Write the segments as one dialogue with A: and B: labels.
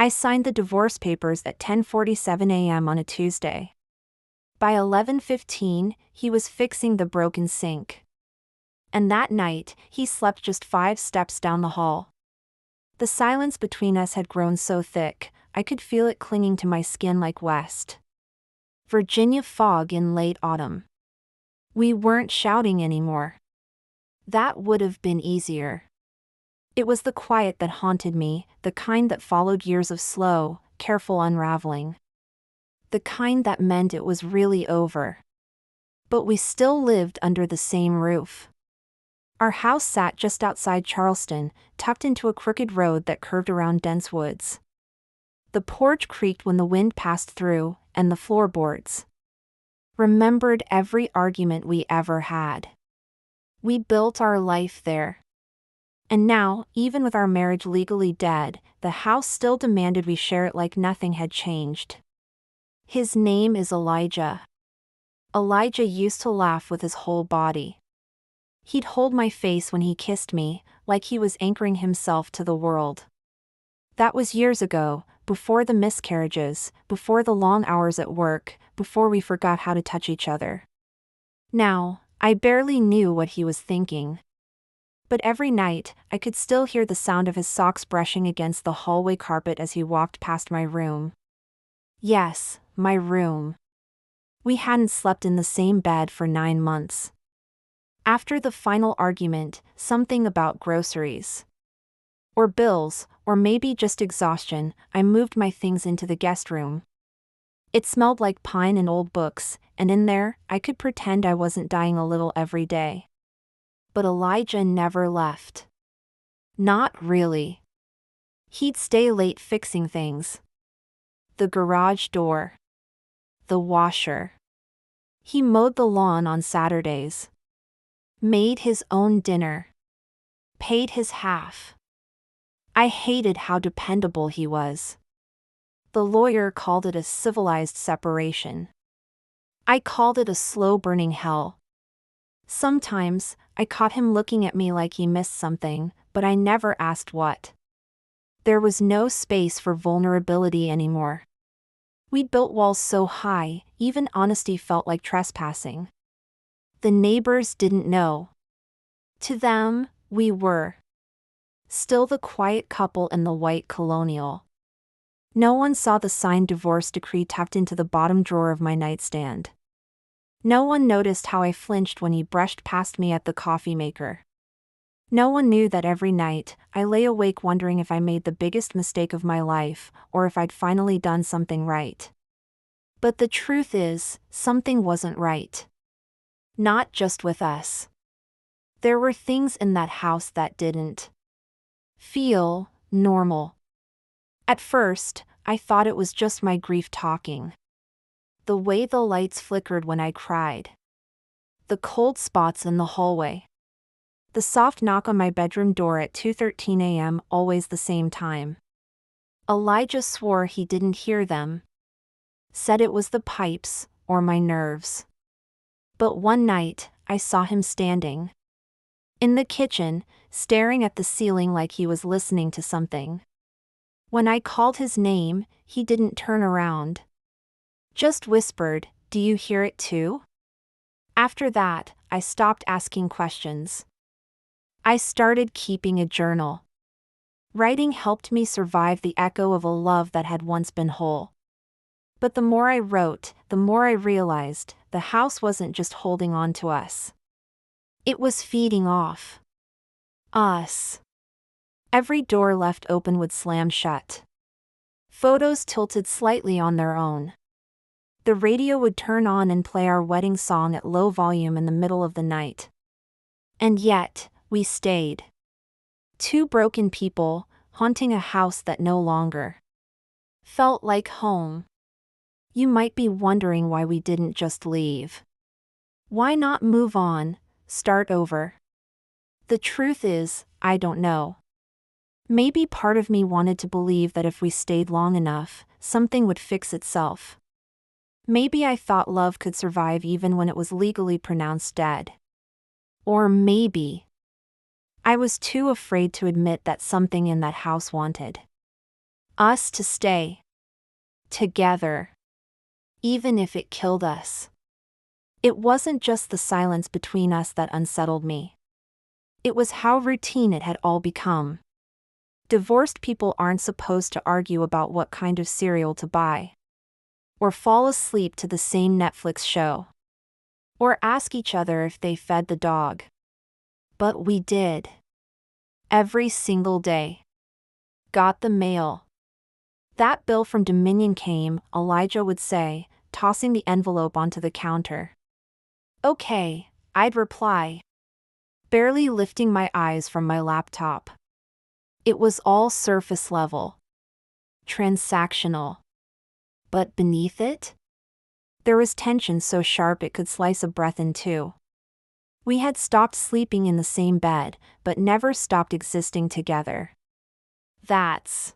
A: I signed the divorce papers at 10:47 a.m. on a Tuesday. By 11:15, he was fixing the broken sink. And that night, he slept just 5 steps down the hall. The silence between us had grown so thick, I could feel it clinging to my skin like West Virginia fog in late autumn. We weren't shouting anymore. That would have been easier. It was the quiet that haunted me, the kind that followed years of slow, careful unraveling. The kind that meant it was really over. But we still lived under the same roof. Our house sat just outside Charleston, tucked into a crooked road that curved around dense woods. The porch creaked when the wind passed through, and the floorboards remembered every argument we ever had. We built our life there. And now, even with our marriage legally dead, the house still demanded we share it like nothing had changed. His name is Elijah. Elijah used to laugh with his whole body. He'd hold my face when he kissed me, like he was anchoring himself to the world. That was years ago, before the miscarriages, before the long hours at work, before we forgot how to touch each other. Now, I barely knew what he was thinking. But every night, I could still hear the sound of his socks brushing against the hallway carpet as he walked past my room. Yes, my room. We hadn't slept in the same bed for 9 months. After the final argument, something about groceries. Or bills, or maybe just exhaustion, I moved my things into the guest room. It smelled like pine and old books, and in there, I could pretend I wasn't dying a little every day. But Elijah never left. Not really. He'd stay late fixing things. The garage door. The washer. He mowed the lawn on Saturdays. Made his own dinner. Paid his half. I hated how dependable he was. The lawyer called it a civilized separation. I called it a slow-burning hell. Sometimes, I caught him looking at me like he missed something, but I never asked what. There was no space for vulnerability anymore. We'd built walls so high, even honesty felt like trespassing. The neighbors didn't know. To them, we were still the quiet couple in the white colonial. No one saw the signed divorce decree tucked into the bottom drawer of my nightstand. No one noticed how I flinched when he brushed past me at the coffee maker. No one knew that every night, I lay awake wondering if I made the biggest mistake of my life, or if I'd finally done something right. But the truth is, something wasn't right. Not just with us. There were things in that house that didn't feel normal. At first, I thought it was just my grief talking. The way the lights flickered when I cried. The cold spots in the hallway. The soft knock on my bedroom door at 2:13 a.m. always the same time. Elijah swore he didn't hear them. Said it was the pipes, or my nerves. But one night, I saw him standing in the kitchen, staring at the ceiling like he was listening to something. When I called his name, he didn't turn around. Just whispered, "Do you hear it too?" After that, I stopped asking questions. I started keeping a journal. Writing helped me survive the echo of a love that had once been whole. But the more I wrote, the more I realized the house wasn't just holding on to us. It was feeding off us. Every door left open would slam shut. Photos tilted slightly on their own. The radio would turn on and play our wedding song at low volume in the middle of the night. And yet, we stayed. 2 broken people, haunting a house that no longer felt like home. You might be wondering why we didn't just leave. Why not move on, start over? The truth is, I don't know. Maybe part of me wanted to believe that if we stayed long enough, something would fix itself. Maybe I thought love could survive even when it was legally pronounced dead. Or maybe I was too afraid to admit that something in that house wanted Us to stay together, even if it killed us. It wasn't just the silence between us that unsettled me. It was how routine it had all become. Divorced people aren't supposed to argue about what kind of cereal to buy, or fall asleep to the same Netflix show, or ask each other if they fed the dog. But we did. Every single day. Got the mail. That bill from Dominion came, Elijah would say, tossing the envelope onto the counter. Okay, I'd reply, barely lifting my eyes from my laptop. It was all surface level. Transactional. But beneath it? There was tension so sharp it could slice a breath in two. We had stopped sleeping in the same bed, but never stopped existing together. That's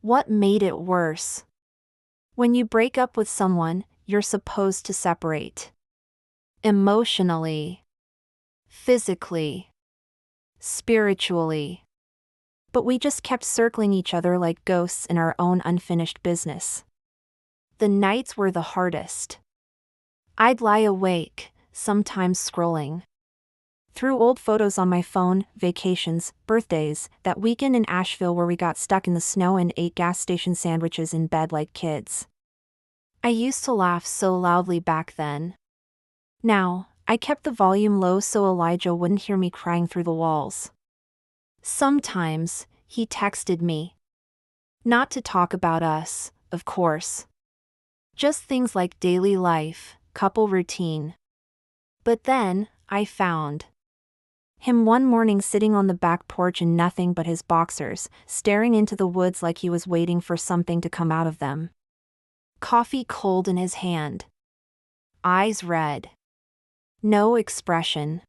A: what made it worse. When you break up with someone, you're supposed to separate. Emotionally, physically, spiritually. But we just kept circling each other like ghosts in our own unfinished business. The nights were the hardest. I'd lie awake, sometimes scrolling through old photos on my phone, vacations, birthdays, that weekend in Asheville where we got stuck in the snow and ate gas station sandwiches in bed like kids. I used to laugh so loudly back then. Now, I kept the volume low so Elijah wouldn't hear me crying through the walls. Sometimes, he texted me. Not to talk about us, of course. Just things like daily life, couple routine. But then, I found him one morning sitting on the back porch in nothing but his boxers, staring into the woods like he was waiting for something to come out of them. Coffee cold in his hand. Eyes red. No expression.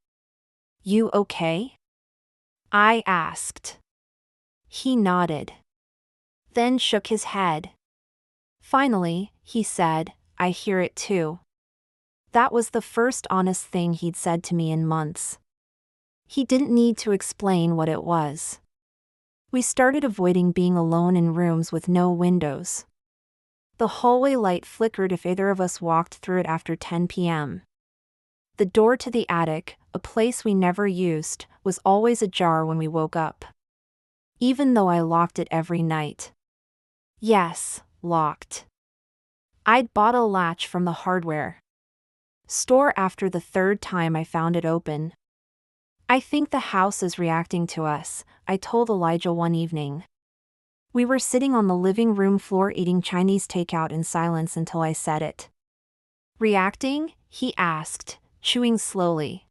A: You okay? I asked. He nodded. Then shook his head. Finally, he said, I hear it too. That was the first honest thing he'd said to me in months. He didn't need to explain what it was. We started avoiding being alone in rooms with no windows. The hallway light flickered if either of us walked through it after 10 p.m. The door to the attic, a place we never used, was always ajar when we woke up. Even though I locked it every night. Yes, locked. I'd bought a latch from the hardware store after the third time I found it open. I think the house is reacting to us, I told Elijah one evening. We were sitting on the living room floor eating Chinese takeout in silence until I said it. Reacting? He asked, chewing slowly.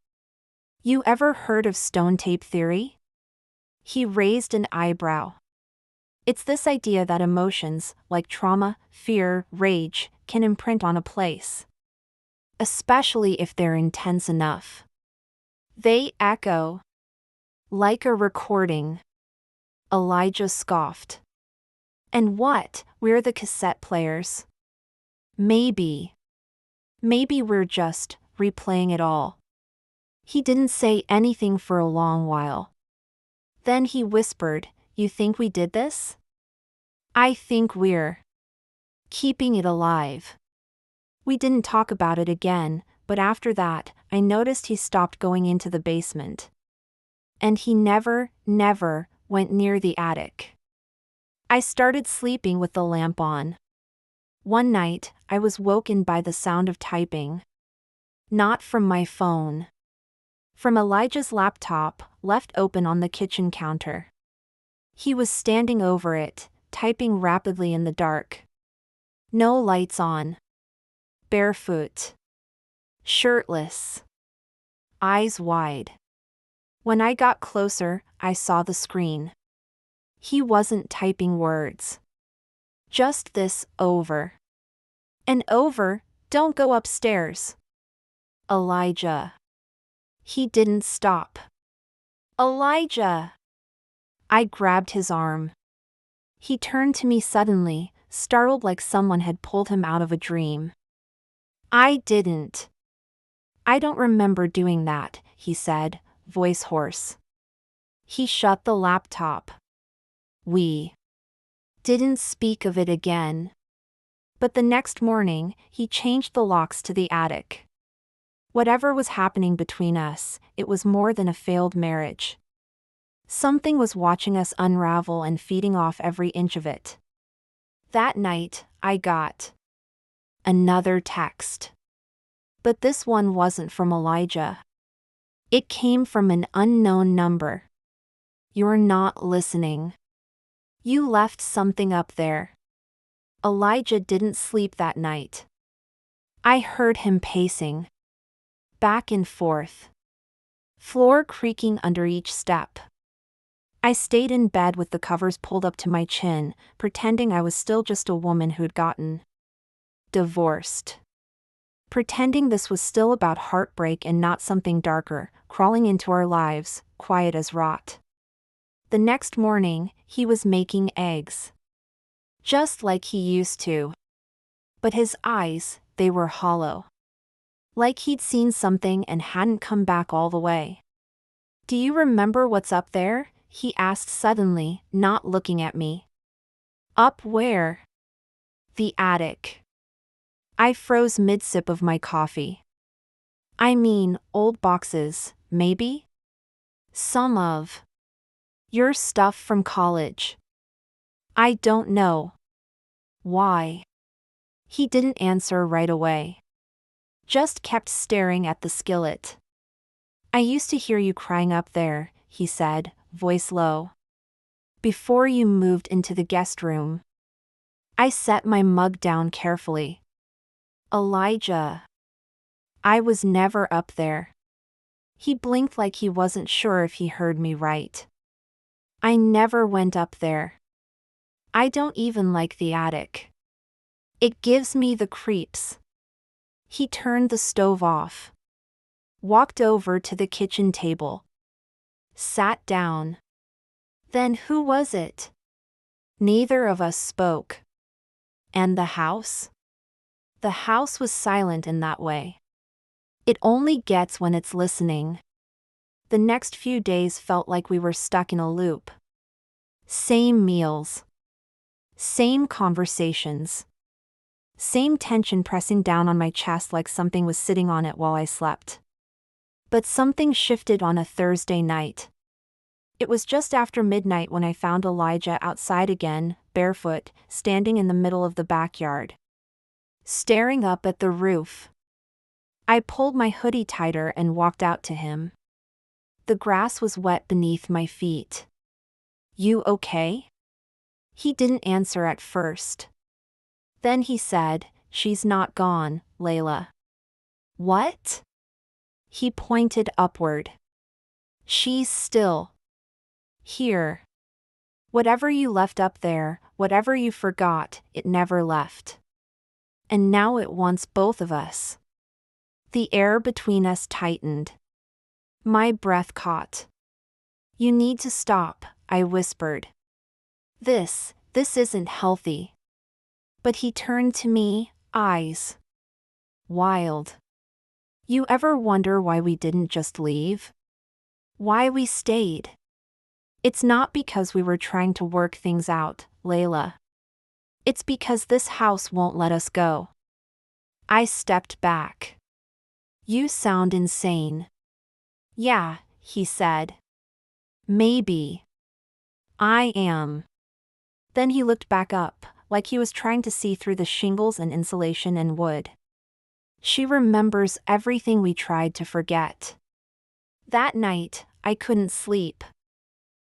A: You ever heard of stone tape theory? He raised an eyebrow. It's this idea that emotions, like trauma, fear, rage, can imprint on a place. Especially if they're intense enough. They echo. Like a recording. Elijah scoffed. And what, we're the cassette players? Maybe. Maybe we're just replaying it all. He didn't say anything for a long while. Then he whispered, You think we did this? I think we're keeping it alive. We didn't talk about it again, but after that, I noticed he stopped going into the basement. And he never went near the attic. I started sleeping with the lamp on. One night, I was woken by the sound of typing. Not from my phone. From Elijah's laptop, left open on the kitchen counter. He was standing over it, typing rapidly in the dark. No lights on. Barefoot. Shirtless. Eyes wide. When I got closer, I saw the screen. He wasn't typing words. Just this, over. And over, don't go upstairs. Elijah. He didn't stop. Elijah! I grabbed his arm. He turned to me suddenly, startled like someone had pulled him out of a dream. I didn't. I don't remember doing that, he said, voice hoarse. He shut the laptop. We didn't speak of it again. But the next morning, he changed the locks to the attic. Whatever was happening between us, it was more than a failed marriage. Something was watching us unravel and feeding off every inch of it. That night, I got another text. But this one wasn't from Elijah. It came from an unknown number. "You're not listening. You left something up there." Elijah didn't sleep that night. I heard him pacing back and forth, floor creaking under each step. I stayed in bed with the covers pulled up to my chin, pretending I was still just a woman who'd gotten divorced. Pretending this was still about heartbreak and not something darker, crawling into our lives, quiet as rot. The next morning, he was making eggs. Just like he used to. But his eyes, they were hollow. Like he'd seen something and hadn't come back all the way. "Do you remember what's up there?" he asked suddenly, not looking at me. "Up where?" "The attic." I froze mid-sip of my coffee. "I mean, old boxes, maybe? Some of your stuff from college." "I don't know." "Why?" He didn't answer right away. Just kept staring at the skillet. "I used to hear you crying up there," he said, voice low. "Before you moved into the guest room." I set my mug down carefully. "Elijah. I was never up there." He blinked like he wasn't sure if he heard me right. "I never went up there. I don't even like the attic. It gives me the creeps." He turned the stove off. Walked over to the kitchen table. Sat down. "Then who was it?" Neither of us spoke. "And the house?" The house was silent in that way. It only gets when it's listening. The next few days felt like we were stuck in a loop. Same meals. Same conversations. Same tension pressing down on my chest like something was sitting on it while I slept. But something shifted on a Thursday night. It was just after midnight when I found Elijah outside again, barefoot, standing in the middle of the backyard, staring up at the roof. I pulled my hoodie tighter and walked out to him. The grass was wet beneath my feet. "You okay?" He didn't answer at first. Then he said, "She's not gone, Layla." "What?" He pointed upward. "She's still here. Whatever you left up there, whatever you forgot, it never left. And now it wants both of us." The air between us tightened. My breath caught. "You need to stop," I whispered. This isn't healthy." But he turned to me, eyes wild. "You ever wonder why we didn't just leave? Why we stayed? It's not because we were trying to work things out, Layla. It's because this house won't let us go." I stepped back. "You sound insane." "Yeah," he said. "Maybe I am." Then he looked back up, like he was trying to see through the shingles and insulation and wood. "She remembers everything we tried to forget." That night, I couldn't sleep.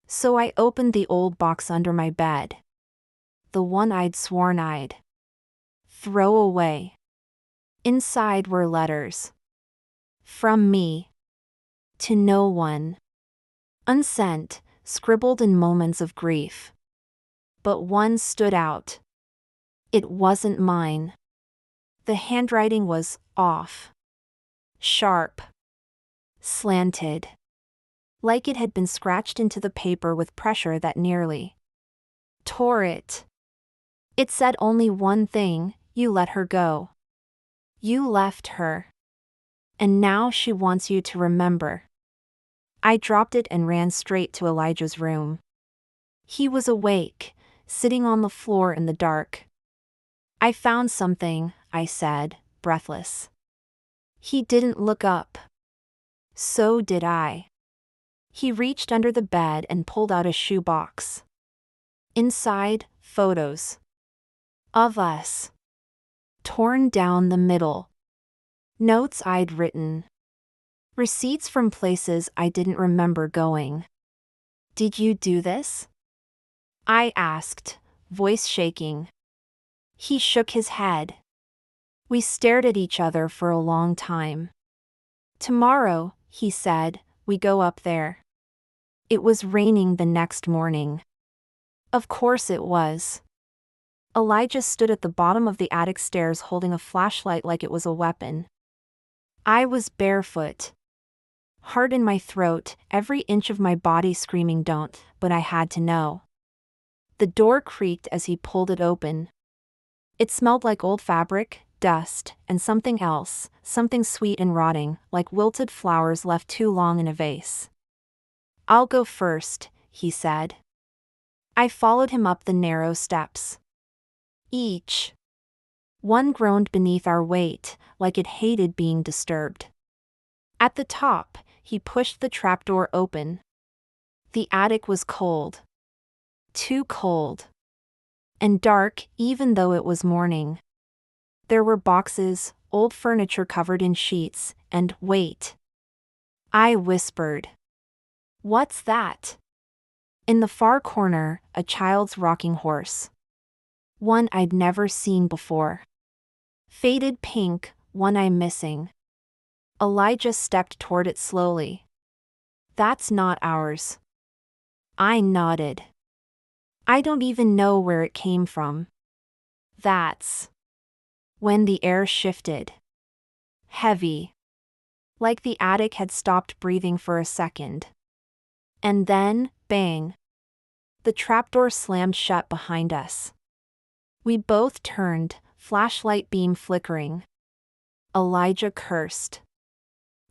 A: So I opened the old box under my bed. The one I'd sworn I'd throw away. Inside were letters. From me. To no one. Unsent, scribbled in moments of grief. But one stood out. It wasn't mine. The handwriting was off. Sharp. Slanted. Like it had been scratched into the paper with pressure that nearly tore it. It said only one thing: you let her go. You left her. And now she wants you to remember. I dropped it and ran straight to Elijah's room. He was awake, sitting on the floor in the dark. "I found something," I said, breathless. He didn't look up. So did I. He reached under the bed and pulled out a shoebox. Inside, photos. Of us. Torn down the middle. Notes I'd written. Receipts from places I didn't remember going. "Did you do this?" I asked, voice shaking. He shook his head. We stared at each other for a long time. "Tomorrow," he said, "we go up there." It was raining the next morning. Of course it was. Elijah stood at the bottom of the attic stairs holding a flashlight like it was a weapon. I was barefoot. Heart in my throat, every inch of my body screaming don't, but I had to know. The door creaked as he pulled it open. It smelled like old fabric, dust, and something else, something sweet and rotting, like wilted flowers left too long in a vase. "I'll go first," he said. I followed him up the narrow steps. Each one groaned beneath our weight, like it hated being disturbed. At the top, he pushed the trapdoor open. The attic was cold. Too cold. And dark, even though it was morning. There were boxes, old furniture covered in sheets, and wait. I whispered. "What's that?" In the far corner, a child's rocking horse. One I'd never seen before. Faded pink, one I'm missing. Elijah stepped toward it slowly. "That's not ours." I nodded. "I don't even know where it came from." That's when the air shifted. Heavy. Like the attic had stopped breathing for a second. And then, bang. The trapdoor slammed shut behind us. We both turned, flashlight beam flickering. Elijah cursed.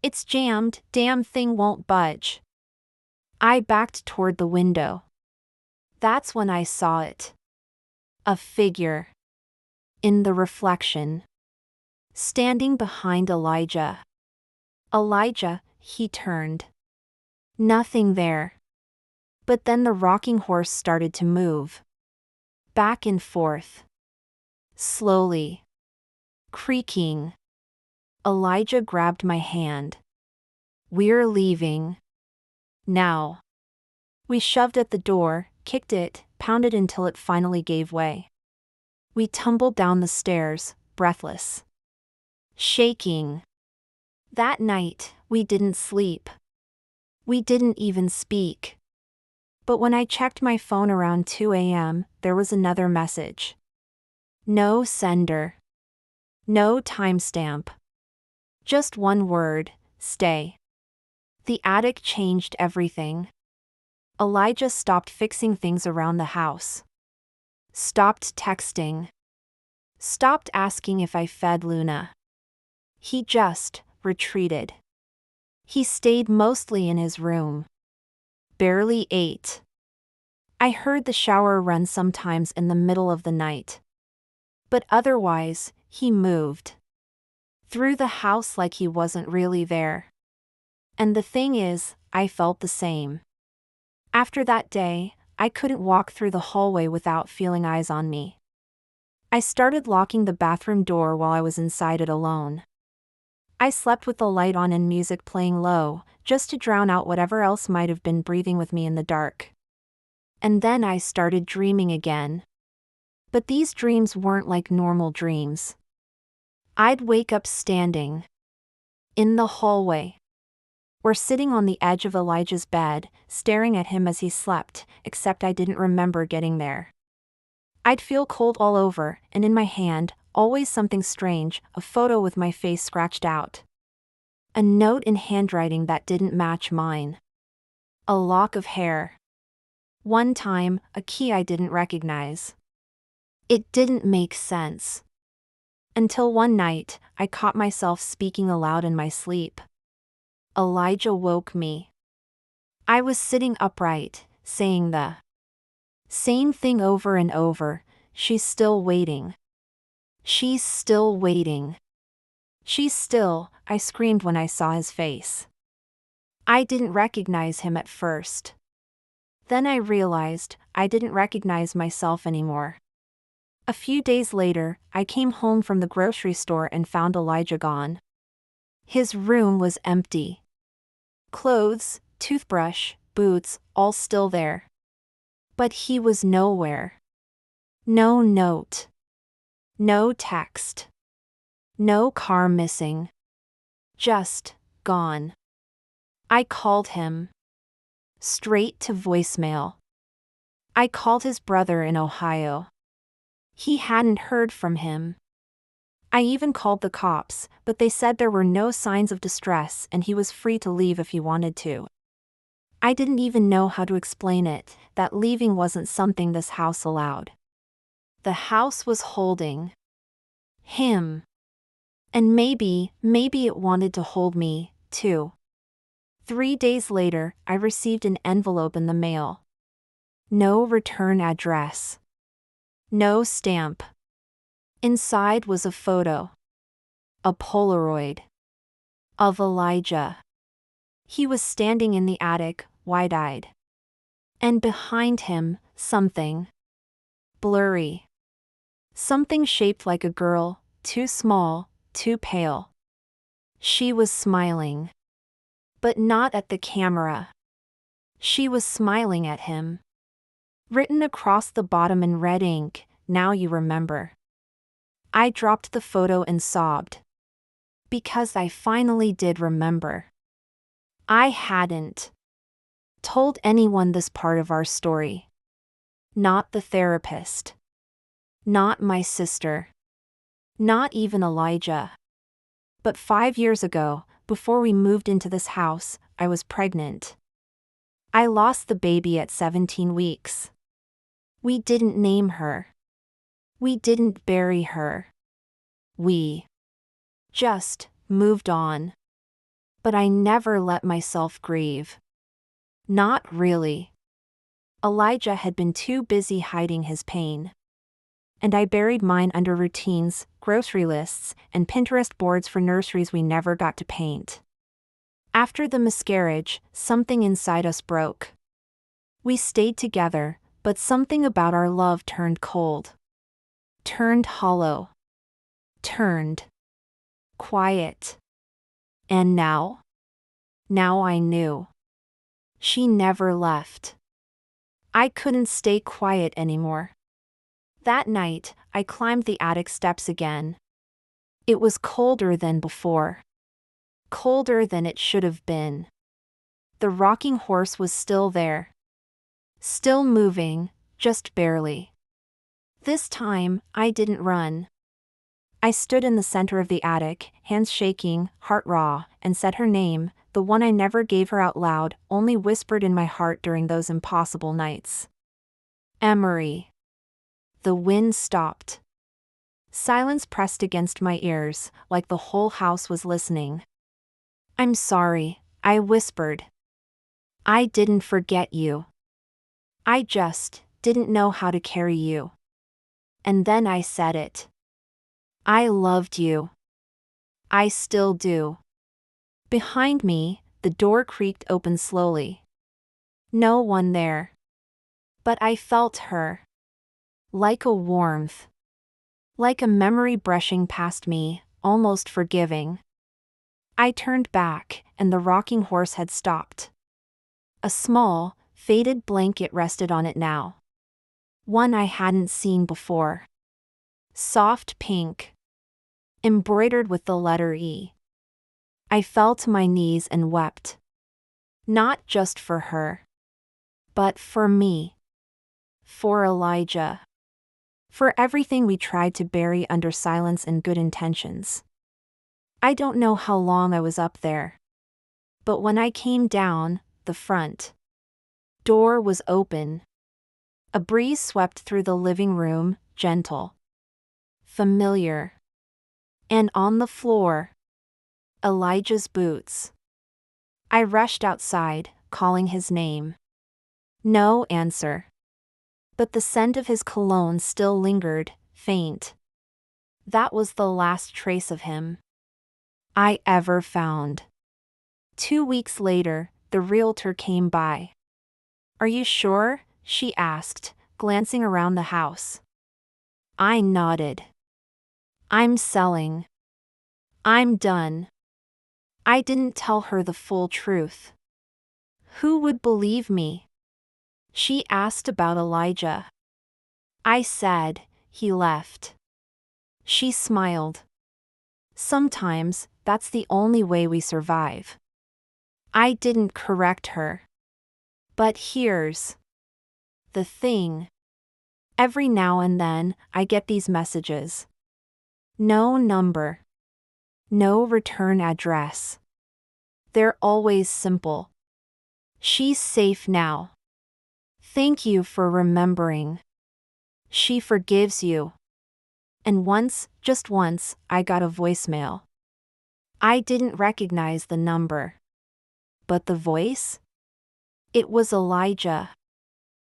A: "It's jammed, damn thing won't budge." I backed toward the window. That's when I saw it. A figure. In the reflection. Standing behind Elijah. "Elijah," he turned. Nothing there. But then the rocking horse started to move. Back and forth. Slowly. Creaking. Elijah grabbed my hand. "We're leaving. Now." We shoved at the door, kicked it, pounded until it finally gave way. We tumbled down the stairs, breathless. Shaking. That night, we didn't sleep. We didn't even speak. But when I checked my phone around 2 a.m., there was another message. No sender. No timestamp. Just one word, stay. The attic changed everything. Elijah stopped fixing things around the house. Stopped texting. Stopped asking if I fed Luna. He just retreated. He stayed mostly in his room. Barely ate. I heard the shower run sometimes in the middle of the night. But otherwise, he moved. Through the house like he wasn't really there. And the thing is, I felt the same. After that day, I couldn't walk through the hallway without feeling eyes on me. I started locking the bathroom door while I was inside it alone. I slept with the light on and music playing low, just to drown out whatever else might have been breathing with me in the dark. And then I started dreaming again. But these dreams weren't like normal dreams. I'd wake up standing in the hallway, or sitting on the edge of Elijah's bed, staring at him as he slept, except I didn't remember getting there. I'd feel cold all over, and in my hand, always something strange, a photo with my face scratched out. A note in handwriting that didn't match mine. A lock of hair. One time, a key I didn't recognize. It didn't make sense. Until one night, I caught myself speaking aloud in my sleep. Elijah woke me. I was sitting upright, saying the Same thing over and over. She's still waiting. She's still waiting. She's still, I screamed when I saw his face. I didn't recognize him at first. Then I realized I didn't recognize myself anymore. A few days later, I came home from the grocery store and found Elijah gone. His room was empty. Clothes, toothbrush, boots, all still there. But he was nowhere. No note. No text. No car missing. Just gone. I called him. Straight to voicemail. I called his brother in Ohio. He hadn't heard from him. I even called the cops, but they said there were no signs of distress and he was free to leave if he wanted to. I didn't even know how to explain it, that leaving wasn't something this house allowed. The house was holding him. And maybe it wanted to hold me, too. 3 days later, I received an envelope in the mail. No return address. No stamp. Inside was a photo. A Polaroid. Of Elijah. He was standing in the attic, wide-eyed. And behind him, something. Blurry. Something shaped like a girl, too small, too pale. She was smiling. But not at the camera. She was smiling at him. Written across the bottom in red ink, "Now you remember." I dropped the photo and sobbed. Because I finally did remember. I hadn't told anyone this part of our story. Not the therapist. Not my sister. Not even Elijah. But 5 years ago, before we moved into this house, I was pregnant. I lost the baby at 17 weeks. We didn't name her. We didn't bury her. We just moved on. But I never let myself grieve. Not really. Elijah had been too busy hiding his pain. And I buried mine under routines, grocery lists, and Pinterest boards for nurseries we never got to paint. After the miscarriage, something inside us broke. We stayed together, but something about our love turned cold. Turned hollow. Turned quiet. And now? Now I knew. She never left. I couldn't stay quiet anymore. That night, I climbed the attic steps again. It was colder than before. Colder than it should have been. The rocking horse was still there. Still moving, just barely. This time, I didn't run. I stood in the center of the attic, hands shaking, heart raw, and said her name, the one I never gave her out loud, only whispered in my heart during those impossible nights. Emery. The wind stopped. Silence pressed against my ears, like the whole house was listening. "I'm sorry," I whispered. "I didn't forget you. I just didn't know how to carry you." And then I said it. I loved you. I still do. Behind me, the door creaked open slowly. No one there. But I felt her. Like a warmth. Like a memory brushing past me, almost forgiving. I turned back, and the rocking horse had stopped. A small, faded blanket rested on it now. One I hadn't seen before. Soft pink. Embroidered with the letter E. I fell to my knees and wept. Not just for her. But for me. For Elijah. For everything we tried to bury under silence and good intentions. I don't know how long I was up there. But when I came down, the front door was open. A breeze swept through the living room, gentle. Familiar. And on the floor, Elijah's boots. I rushed outside, calling his name. No answer. but the scent of his cologne still lingered, faint. That was the last trace of him I ever found. 2 weeks later, the realtor came by. "Are you sure?" she asked, glancing around the house. I nodded. "I'm selling. I'm done." I didn't tell her the full truth. Who would believe me? She asked about Elijah. I said, "He left." She smiled. "Sometimes, that's the only way we survive." I didn't correct her. But here's the thing. Every now and then, I get these messages. No number. No return address. They're always simple. "She's safe now. Thank you for remembering. She forgives you." And once, just once, I got a voicemail. I didn't recognize the number. But the voice? It was Elijah.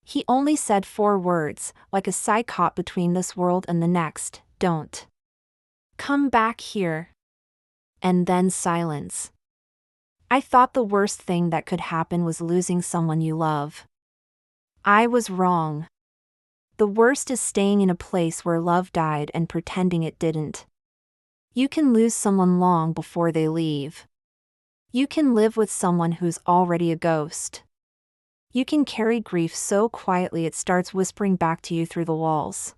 A: He only said 4 words, like a sigh caught between this world and the next: "Don't come back here." And then silence. I thought the worst thing that could happen was losing someone you love. I was wrong. The worst is staying in a place where love died and pretending it didn't. You can lose someone long before they leave. You can live with someone who's already a ghost. You can carry grief so quietly it starts whispering back to you through the walls.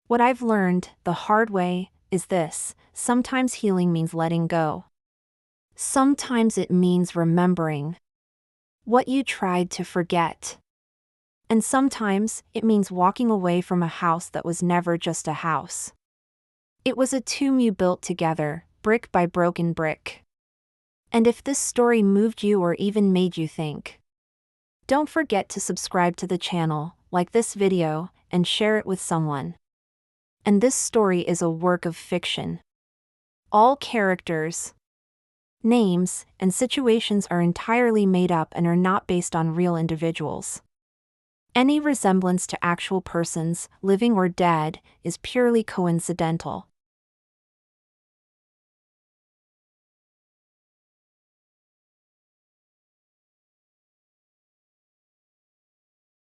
A: What I've learned, the hard way, is this: sometimes healing means letting go. Sometimes it means remembering what you tried to forget. And sometimes it means walking away from a house that was never just a house. It was a tomb you built together, brick by broken brick. And if this story moved you or even made you think, don't forget to subscribe to the channel, like this video, and share it with someone. And this story is a work of fiction. All characters, names, and situations are entirely made up and are not based on real individuals. Any resemblance to actual persons, living or dead, is purely coincidental.